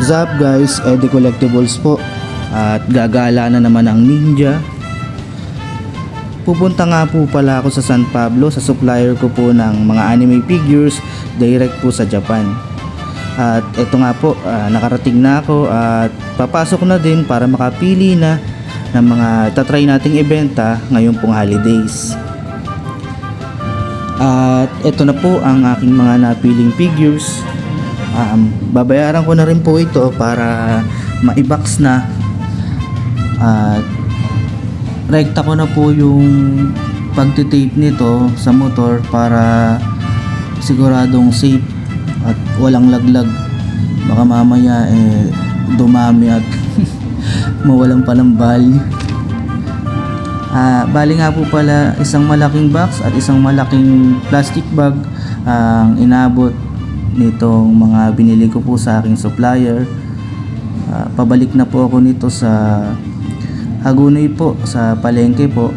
Zap guys, Eddie Collectibles po. At gagala na naman ang Ninja. Pupunta nga po pala ako sa San Pablo sa supplier ko po ng mga anime figures direct po sa Japan. At eto nga po, nakarating na ako at papasok na din para makapili na ng mga tatry nating ibenta ngayon pong holidays. At eto na po ang aking mga napiling figures. Babayaran ko na rin po ito para ma-box na. At rekta ko na po yung pagtitape nito sa motor para siguradong safe at walang laglag. Baka mamaya dumami at mawalan pa ng value. Bali nga po pala isang malaking box at isang malaking plastic bag ang inabot nitong mga binili ko po sa aking supplier. Pabalik na po ako nito sa Hagonoy po, sa palengke po.